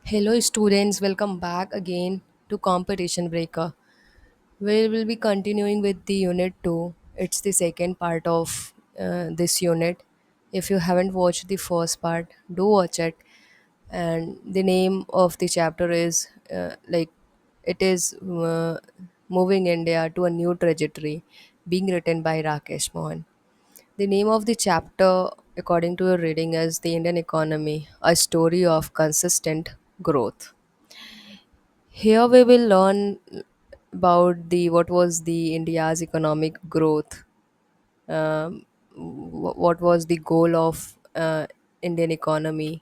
Hello, students. Welcome back again to Competition Breaker. We will be continuing with the unit 2. It's the second part of this unit. If you haven't watched the first part, do watch it. And the name of the chapter is it is Moving India to a New Trajectory, being written by Rakesh Mohan. The name of the chapter, according to your reading, is The Indian Economy, a story of consistent growth. Here we will learn about the what was the India's economic growth, what was the goal of Indian economy.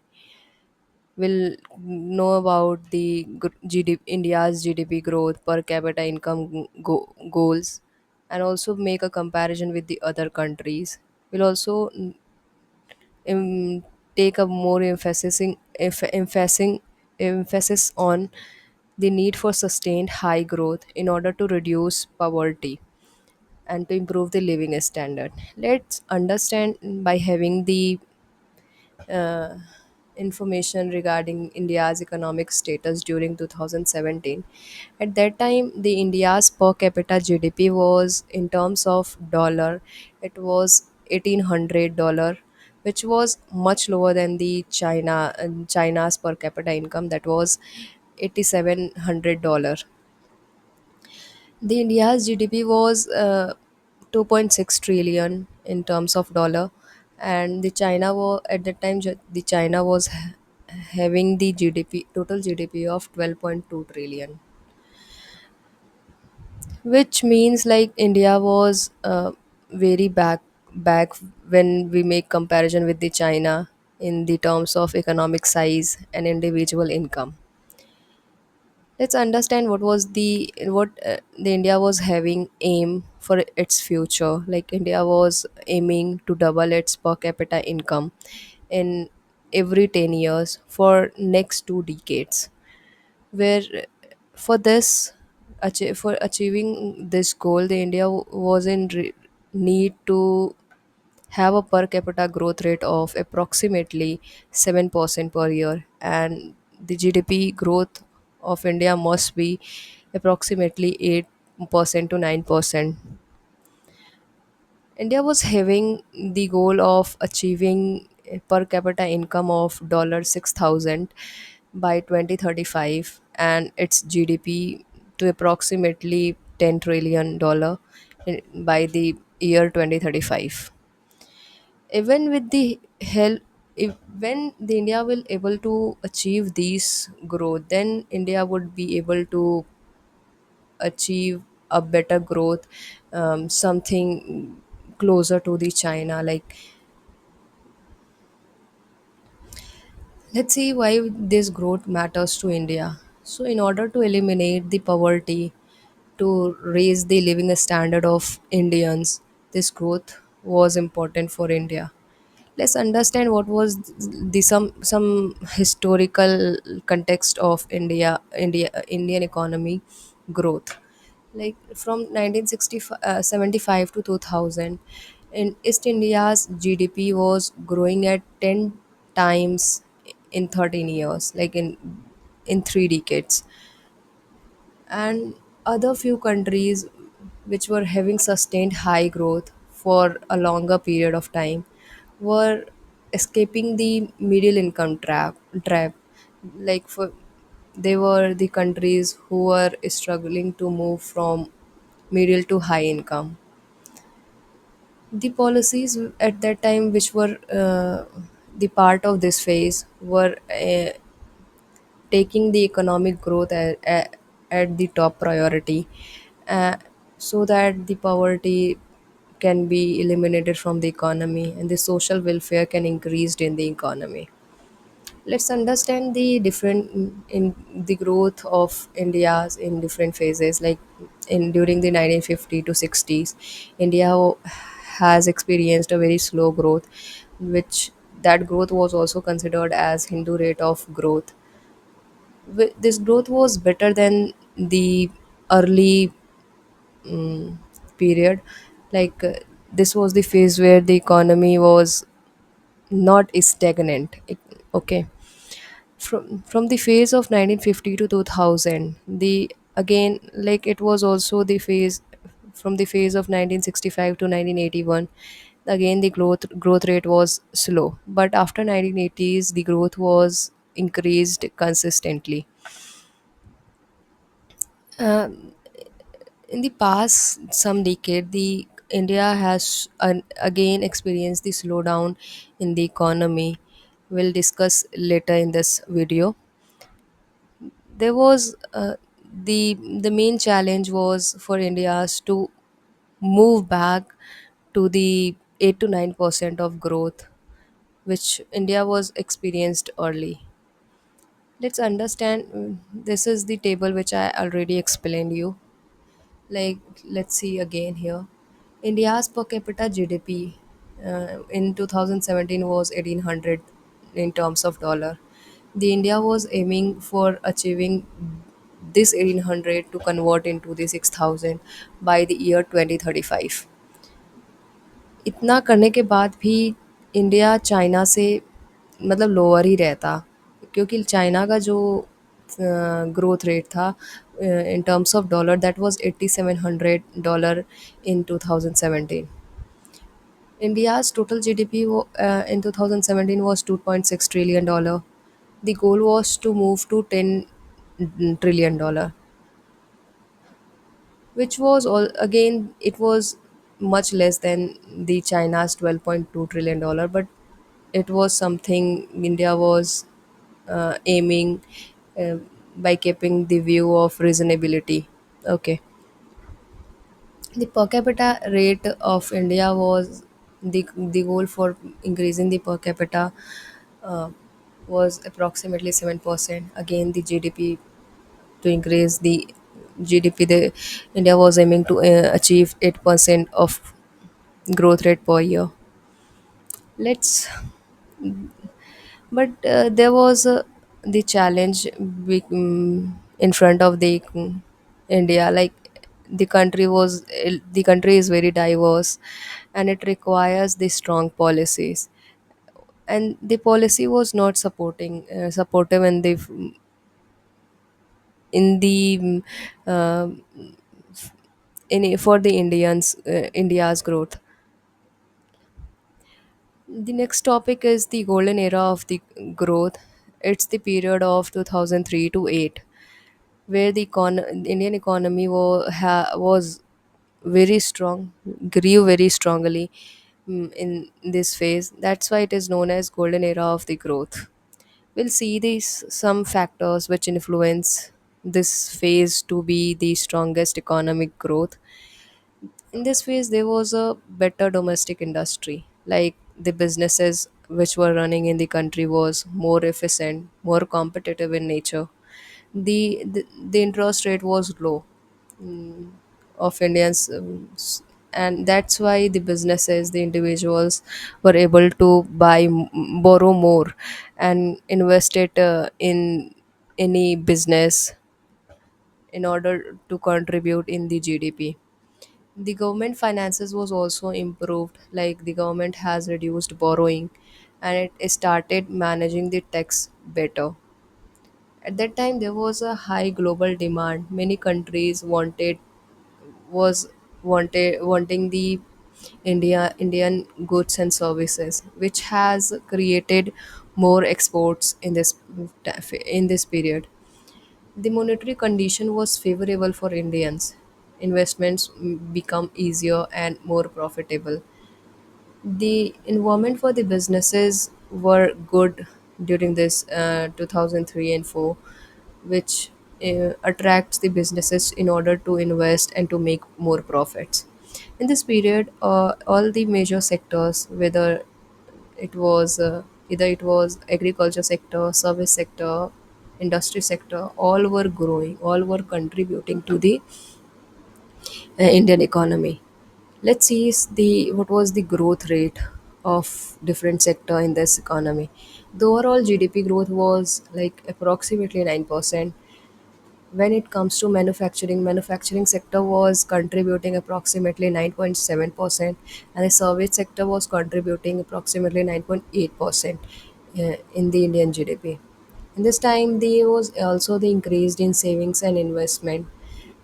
We'll know about the India's GDP growth, per capita income goals, and also make a comparison with the other countries. We'll also um, take a more emphasis on the need for sustained high growth in order to reduce poverty and to improve the living standard. Let's understand by having the information regarding India's economic status during 2017. At that time, the India's per capita GDP was in terms of dollar, it was $1,800, which was much lower than the China's per capita income that was $8,700. The India's GDP was 2.6 trillion in terms of dollar, and the China was at that time the China was having the GDP total GDP of 12.2 trillion, which means like India was very back when we make comparison with the China in the terms of economic size and individual income. Let's understand what the India was having aim for its future. Like India was aiming to double its per capita income in every 10 years for next 2 decades, where for this for achieving this goal, the India was in need to have a per capita growth rate of approximately 7% per year, and the GDP growth of India must be approximately 8% to 9%. India was having the goal of achieving a per capita income of $6,000 by 2035 and its GDP to approximately $10 trillion by the year 2035. Even with the help, if when the India will able to achieve these growth, then India would be able to achieve a better growth, something closer to the China. Like, let's see why this growth matters to India. So in order to eliminate the poverty, to raise the living standard of Indians, this growth was important for India. Let's understand what was the some historical context of Indian economy growth. Like from 1965 75 to 2000, in East India's GDP was growing at 10 times in 13 years, like in 3 decades. And other few countries which were having sustained high growth for a longer period of time were escaping the middle income trap. Like for they were the countries who were struggling to move from middle to high income. The policies at that time which were the part of this phase were taking the economic growth at the top priority, uh, so that the poverty can be eliminated from the economy and the social welfare can increased in the economy. Let's understand the different in the growth of India's in different phases. Like in during the 1950 to 60s, India has experienced a very slow growth, which that growth was also considered as Hindu rate of growth. This growth was better than the early period. Like this was the phase where the economy was not stagnant. Okay, From the phase of 1950 to 2000, the again, like it was also the phase from the phase of 1965 to 1981. Again, the growth rate was slow, but after 1980s the growth was increased consistently. In the past some decade, the India has again experienced the slowdown in the economy. We'll discuss later in this video. There was the main challenge was for India's to move back to the 8 to 9% of growth which India was experienced early. Let's understand, this is the table which I already explained you. Like, let's see again here. India's per capita GDP in 2017 was 1800 in terms of dollar. The India was aiming for achieving this 1800 to convert into the 6000 by the year 2035. इतना करने के बाद भी India China से मतलब lower ही रहता, क्योंकि China का जो ग्रोथ रेट था in terms of dollar that was $8700 in 2017. India's total GDP in 2017 was $2.6 trillion. The goal was to move to $10 trillion, which was all again it was much less than the China's $12.2 trillion, but it was something India was aiming uh, by keeping the view of reasonability. Okay, the per capita rate of India was the goal for increasing the per capita uh, was approximately 7%. Again, the GDP to increase the GDP, the India was aiming to achieve 8% of growth rate per year. Let's, but there was the challenge in front of the India. Like the country is very diverse, and it requires the strong policies. And the policy was not supportive in the uh, for the India's growth. The next topic is the golden era of the growth. It's the period of 2003 to 8, where the Indian economy was very strong, grew very strongly in this phase. That's why it is known as golden era of the growth. We'll see these some factors which influence this phase to be the strongest economic growth. In this phase there was a better domestic industry, like the businesses which were running in the country was more efficient, more competitive in nature. The interest rate was low of Indians, and that's why the businesses, the individuals were able to borrow more and invest it in any business in order to contribute in the GDP. The government finances was also improved, like the government has reduced borrowing and it started managing the tax better. At that time there was a high global demand. Many countries was wanting the Indian goods and services, which has created more exports in this period. The monetary condition was favorable for Indians. Investments become easier and more profitable. The environment for the businesses were good during this 2003 and 4, which attracts the businesses in order to invest and to make more profits. In this period, all the major sectors, whether it was either it was agriculture sector, service sector, industry sector, all were growing, all were contributing to the Indian economy. Let's see the what was the growth rate of different sector in this economy. The overall GDP growth was like approximately 9%. When it comes to manufacturing sector was contributing approximately 9.7%, and the service sector was contributing approximately 9.8% in the Indian GDP. In this time, there was also the increased in savings and investment,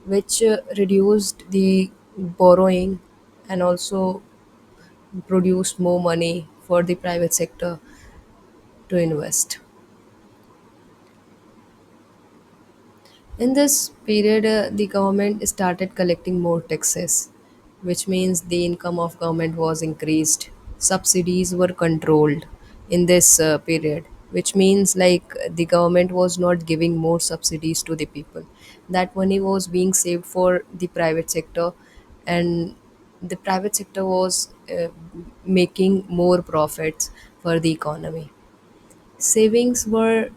which reduced the borrowing and also produced more money for the private sector to invest. In this period, the government started collecting more taxes, which means the income of government was increased. Subsidies were controlled in this period, which means like the government was not giving more subsidies to the people. That money was being saved for the private sector, and the private sector was making more profits for the economy. Savings were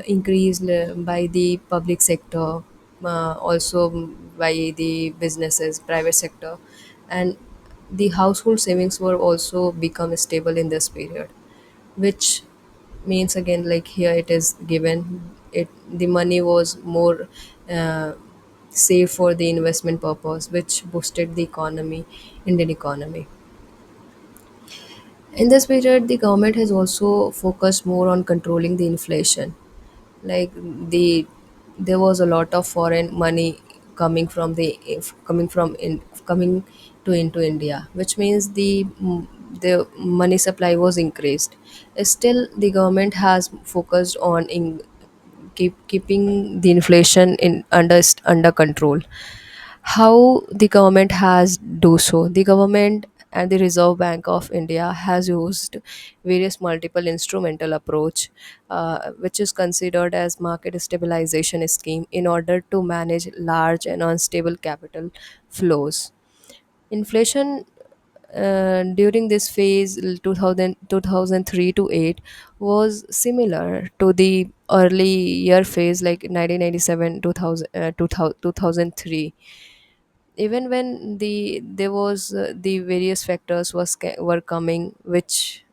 increased by the public sector, also by the businesses, private sector, and the household savings were also become stable in this period, which means again like here it is given it the money was more uh, saved for the investment purpose, which boosted the economy, Indian economy. In this period, the government has also focused more on controlling the inflation. Like the there was a lot of foreign money coming from the if coming from in coming to into India, which means the money supply was increased. Still, the government has focused on keeping the inflation in under control. How the government has do so? The government and the Reserve Bank of India has used various multiple instrumental approach, which is considered as market stabilization scheme in order to manage large and unstable capital flows. Inflation during this phase 2003 to 8 was similar to the early year phase like 1997 2000, 2003. Even when there was the various factors were coming, which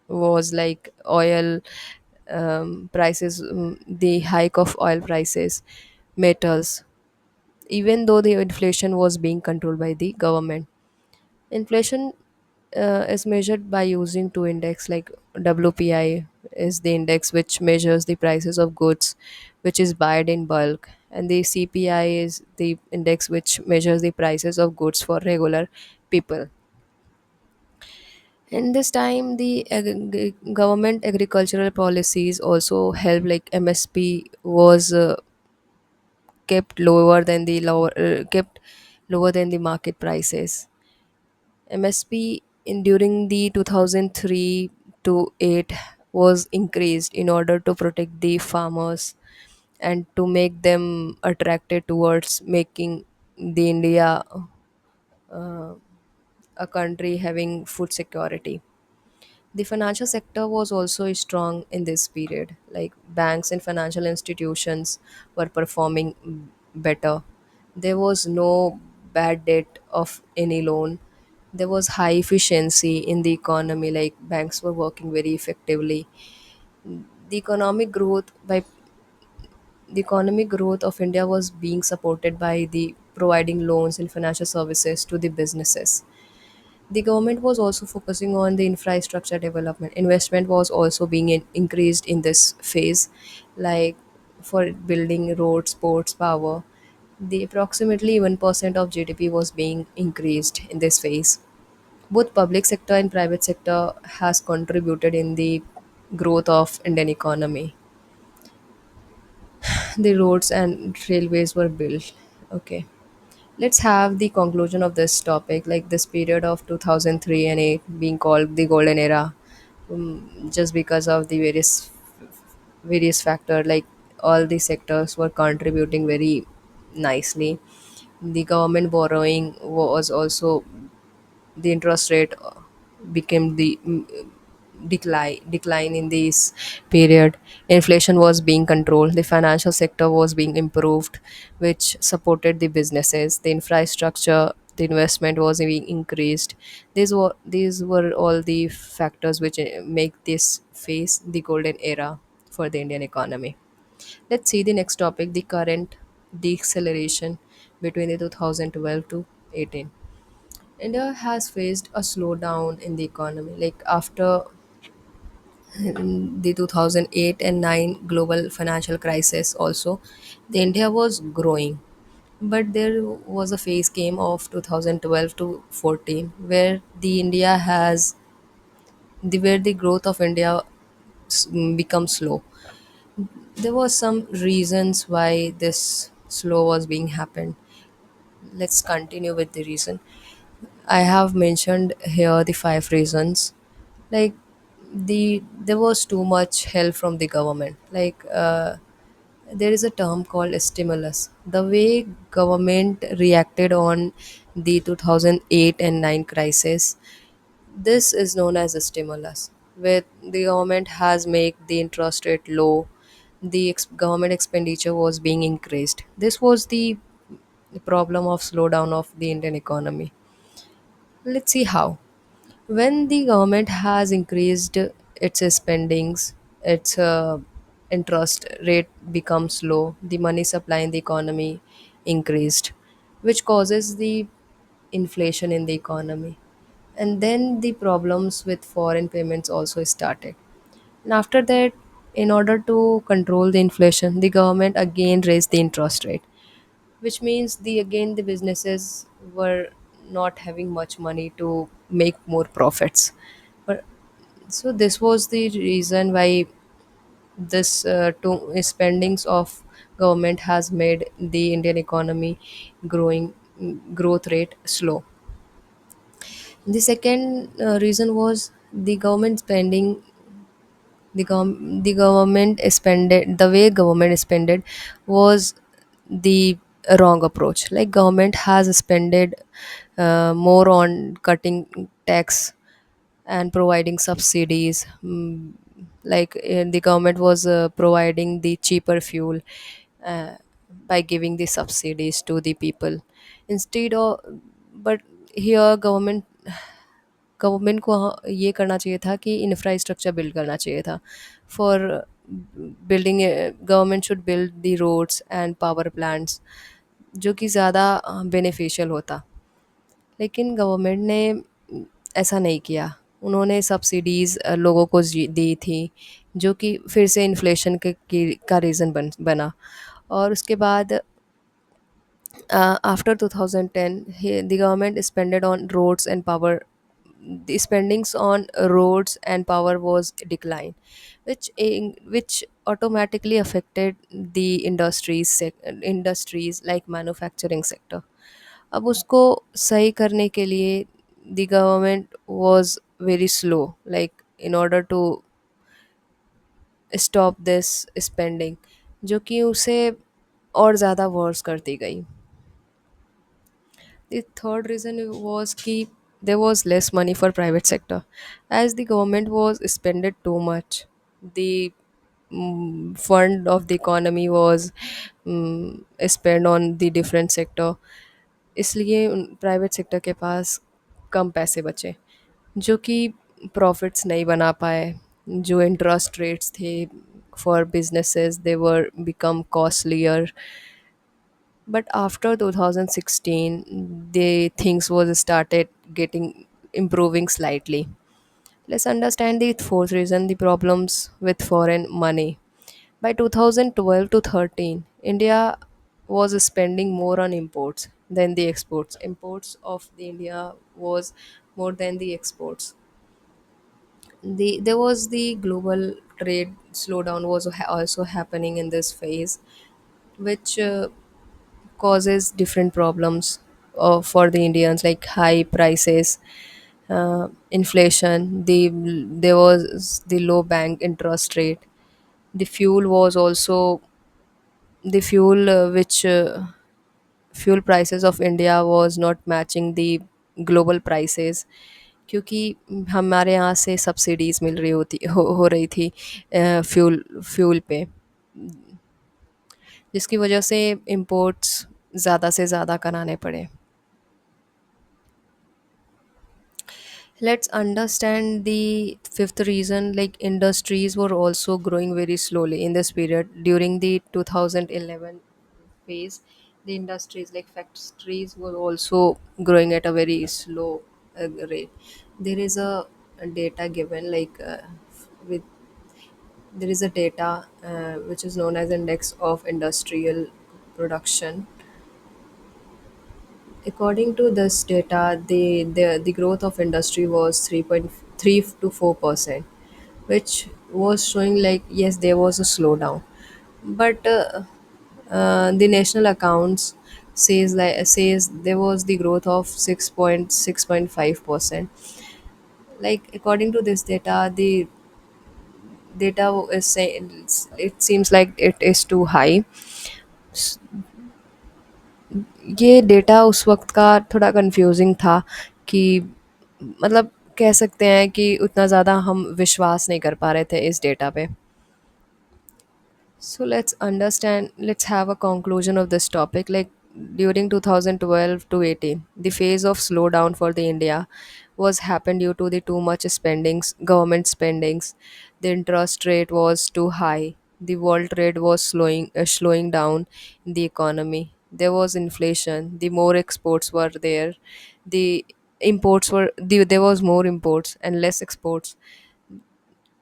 was like oil prices, the hike of oil prices, metals. Even though the inflation was being controlled by the government, inflation is measured by using two index like WPI is the index which measures the prices of goods which is bought in bulk, and the CPI is the index which measures the prices of goods for regular people. In this time, the government agricultural policies also help, like MSP was kept lower than the market prices. MSP in during the 2003 to 8 was increased in order to protect the farmers and to make them attracted towards making the India a country having food security. The financial sector was also strong in this period. Like banks and financial institutions were performing better. There was no bad debt of any loan. There was high efficiency in the economy, like banks were working very effectively. The economic growth by the economic growth of India was being supported by the providing loans and financial services to the businesses. The government was also focusing on the infrastructure development. Investment was also being increased in this phase, like for building roads, ports, power. The approximately 1% of GDP was being increased in this phase. Both public sector and private sector has contributed in the growth of Indian economy. The roads and railways were built. Okay. Let's have the conclusion of this topic, like this period of 2003 and 8 being called the golden era, just because of the various factor, like all the sectors were contributing very nicely. The government borrowing was also the interest rate became the decline in this period. Inflation was being controlled, the financial sector was being improved, which supported the businesses, the infrastructure, the investment was being increased. These were all the factors which make this phase the golden era for the Indian economy. Let's see the next topic, the current deceleration between the 2012 to 18. India has faced a slowdown in the economy. Like after in the 2008 and 9 global financial crisis also, the India was growing. But there was a phase came of 2012 to 14 where the India has where the growth of India become slow. There was some reasons why this slow was being happened. Let's continue with the reason. I have mentioned here the five reasons. Like there was too much help from the government. There is a term called stimulus. The way government reacted on the 2008 and 9 crisis, this is known as a stimulus, where the government has made the interest rate low, the government expenditure was being increased. This was the problem of slowdown of the Indian economy. Let's see how. When the government has increased its spendings, its interest rate becomes low, the money supply in the economy increased, which causes the inflation in the economy. And then the problems with foreign payments also started. And after that, in order to control the inflation, the government again raised the interest rate, which means the businesses were not having much money to make more profits. But so this was the reason why this to spendings of government has made the Indian economy growing growth rate slow. The second reason was the government spending. The government spended the way government spended was the wrong approach. Like government has spended more on cutting tax and providing subsidies. The government was providing the cheaper fuel uh, by giving the subsidies to the people instead of. But here government को ये करना चाहिए था कि infrastructure build करना चाहिए था for building government should build the roads and power plants जो कि ज़्यादा बेनिफिशियल होता लेकिन गवर्नमेंट ने ऐसा नहीं किया उन्होंने सब्सिडीज़ लोगों को दी थी जो कि फिर से इन्फ्लेशन का रीज़न बना और उसके बाद after 2010 the government spended on roads and power. The spendings on roads and power was declined, which automatically affected the industries like manufacturing sector. अब उसको सही करने के लिए the government was very slow, like in order to stop this spending, जो कि उसे और ज़्यादा वर्स करती गई. The third reason was that there was less money for private sector, as the government was spended too much. The fund of the economy was spent on the different sector. इसलिए private sector के पास कम पैसे बचे जो कि profits नहीं बना पाए जो इंटरेस्ट रेट्स थे for businesses they were become costlier. But after 2016 the things was started getting improving slightly. Let's understand the fourth reason, the problems with foreign money. By 2012 to 13 India was spending more on imports than the exports. Imports of the India was more than the exports. There was the global trade slowdown was also happening in this phase, which causes different problems for the Indians, like high prices, inflation. There was the low bank interest rate. The fuel was also the fuel which fuel prices of India was not matching the global prices क्योंकि हमारे यहाँ से subsidies मिल रही हो रही थी fuel fuel पे जिसकी वजह से इंपोर्ट्स ज़्यादा से ज़्यादा कराने पड़े. Let's understand the fifth reason, like industries were also growing very slowly in this period during the 2011 phase. The industries like factories were also growing at a very slow rate. There is a data given with there is a data which is known as index of industrial production. According to this data, the growth of industry was 3.3 to 4%, which was showing like yes, there was a slowdown. But the national accounts says there was the growth of 6.5%. Like according to this data, the data is saying it seems like it is too high. ये data उस वक्त का थोड़ा confusing था कि मतलब कह सकते हैं कि उतना ज़्यादा हम विश्वास नहीं कर पा रहे थे इस डेटा पे. So let's have a conclusion of this topic. Like during 2012 to 18, the phase of slowdown for the India was happened due to the too much spendings, government spendings. The interest rate was too high. The world trade was slowing down in the economy. There was inflation. The more exports were there, the there was more imports and less exports.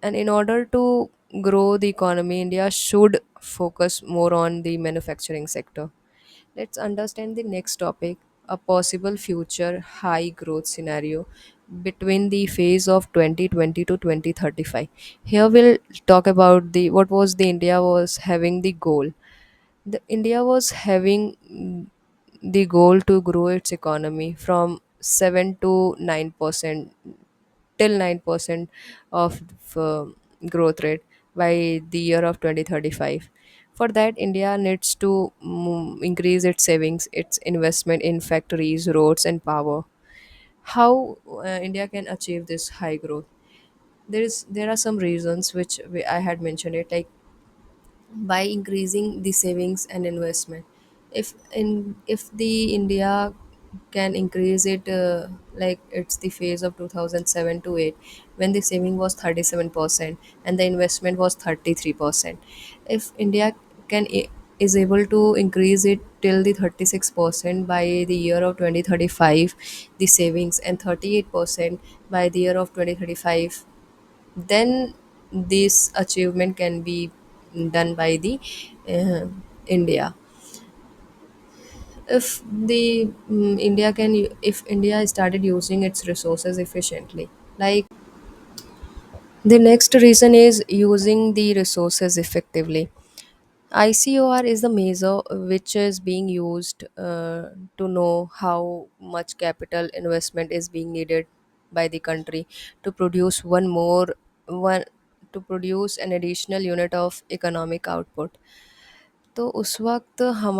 And in order to grow the economy, India should focus more on the manufacturing sector. Let's understand the next topic, a possible future high growth scenario between the phase of 2020 to 2035. Here we'll talk about the what was the India was having the goal. The India was having the goal to grow its economy from 7 to 9% till 9% of growth rate by the year of 2035. For that, India needs to increase its savings, its investment in factories, roads, and power. How India can achieve this high growth? There are some reasons which I had mentioned it, like by increasing the savings and investment. If the India can increase it, like it's the phase of 2007 to 8 when the saving was 37% and the investment was 33%. If India can is able to increase it till the 36% by the year of 2035, the savings, and 38% by the year of 2035, then this achievement can be done by the uh, India. If the India if India started using its resources efficiently, like the next reason is using the resources effectively. ICOR is the measure which is being used to know how much capital investment is being needed by the country to produce one to produce an additional unit of economic output. तो उस वक्त हम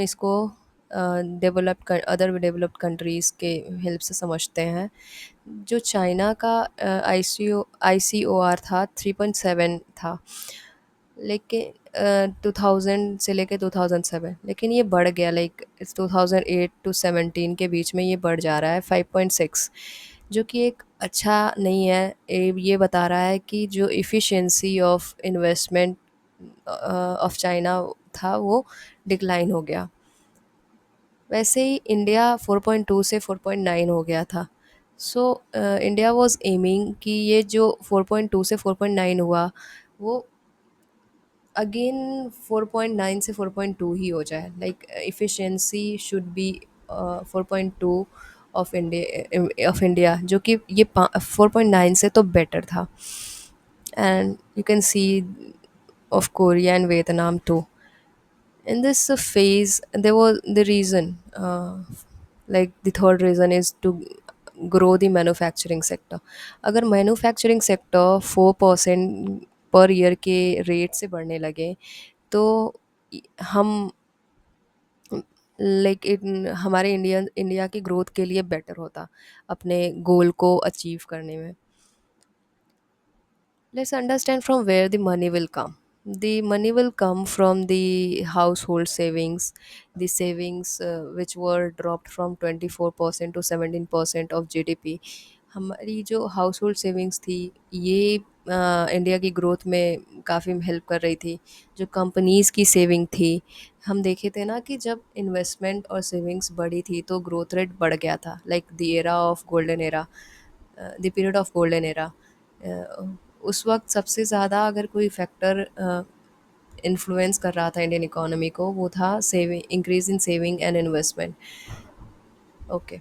इसको other developed countries के help से समझते हैं. जो चाइना का ICOR था 3.7 था, लेकिन 2000 से लेके 2007, लेकिन ये बढ़ गया लाइक 2008 टू 17 के बीच में ये बढ़ जा रहा है 5.6, जो कि एक अच्छा नहीं है. ये बता रहा है कि जो efficiency of investment of China था वो डिक्लाइन हो गया. वैसे ही इंडिया 4.2 से 4.9 हो गया था. सो इंडिया वाज एमिंग कि ये जो 4.2 से 4.9 हुआ वो अगेन 4.9 से 4.2 ही हो जाए. Like efficiency should be 4.2 of India, जो कि ये 4.9 से तो बेटर था. And you can see of Korea and Vietnam too. In this phase there was the reason, like the third reason is to grow the manufacturing sector. अगर manufacturing sector 4% per year के rate से बढ़ने लगे तो हम हमारे India की growth के लिए बेटर होता अपने गोल को अचीव करने में. Let's understand from where the money will come. The money will come from the household savings, the savings which were dropped from 24% to 17% of GDP. हमारी जो हाउस होल्ड सेविंग्स थी ये इंडिया की ग्रोथ में काफ़ी help कर रही थी. जो कंपनीज़ की सेविंग थी, हम देखे थे ना कि जब इन्वेस्टमेंट और सेविंग्स बढ़ी थी तो ग्रोथ रेट बढ़ गया था. Like the era of golden era, the period of golden era, उस वक्त सबसे ज़्यादा अगर कोई फैक्टर इन्फ्लुएंस कर रहा था इंडियन इकोनॉमी को, वो था saving, increase in saving and investment. Okay,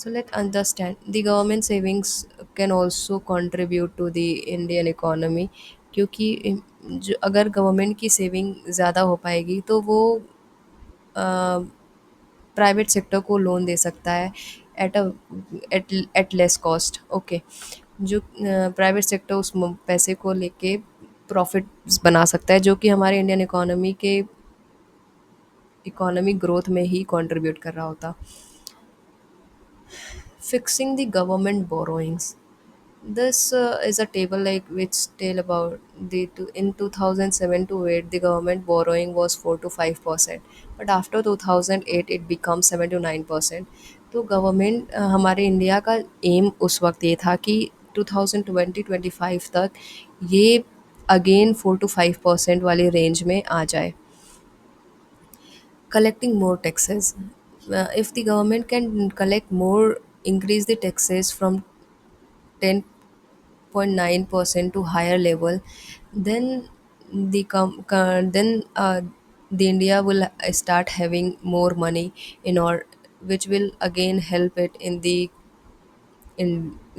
so let's understand the government savings can also contribute to the Indian economy. क्योंकि जो अगर गवर्नमेंट की सेविंग ज़्यादा हो पाएगी तो वो प्राइवेट सेक्टर को लोन दे सकता है at a at less cost. Okay, जो प्राइवेट सेक्टर उस पैसे को लेके प्रॉफिट बना सकता है, जो कि हमारे इंडियन इकोनॉमी के इकोनॉमिक ग्रोथ में ही कंट्रीब्यूट कर रहा होता. Fixing the government borrowings. This is a table like which tell about in 2007 to 8 the government borrowing was 4 to 5%, but after 2008 it becomes 7 to 9%. तो गवर्नमेंट हमारे इंडिया का M उस वक्त ये था कि 2020-25 तक ये अगेन 4 to 5% वाले रेंज में आ जाए. Collecting more taxes. If the government can collect more, increase the taxes from 10.9% to higher level, then the India will start having more money in or which will again help it in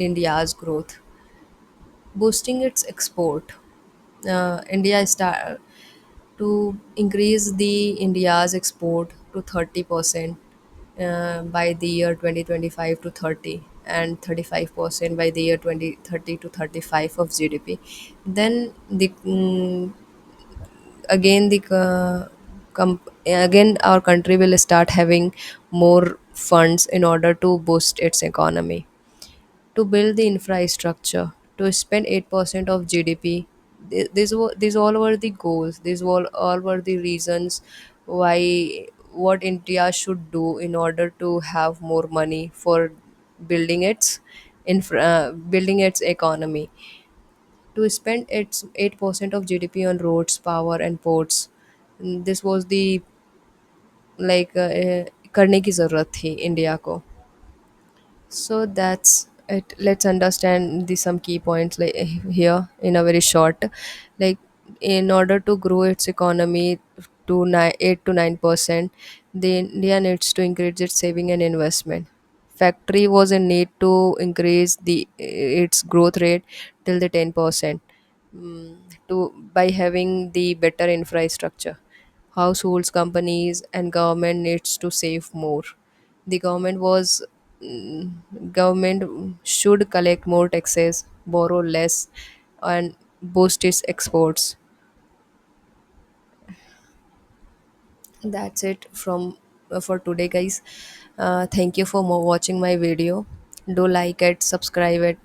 India's growth. Boosting its export. India start to increase the India's export to 30% by the year 2025 to 30, and 35% by the year 2030 to 35 of GDP. Then again again our country will start having more funds in order to boost its economy, to build the infrastructure, to spend 8% of GDP. These all were the goals. All were the reasons why what India should do in order to have more money for building its economy, to spend its 8% of GDP on roads, power, and ports. This was the करने की ज़रूरत थी India को. So that's it. Let's understand the some key points like here in a very short. Like in order to grow its economy to 8 to 9%, the India needs to increase its saving and investment. Factory was in need to increase the its growth rate till the 10%, to by having the better infrastructure. Households, companies, and government needs to save more. The mm, government should collect more taxes, borrow less, and boost its exports. That's it from for today, guys. Thank you for watching my video. Do like it, subscribe it,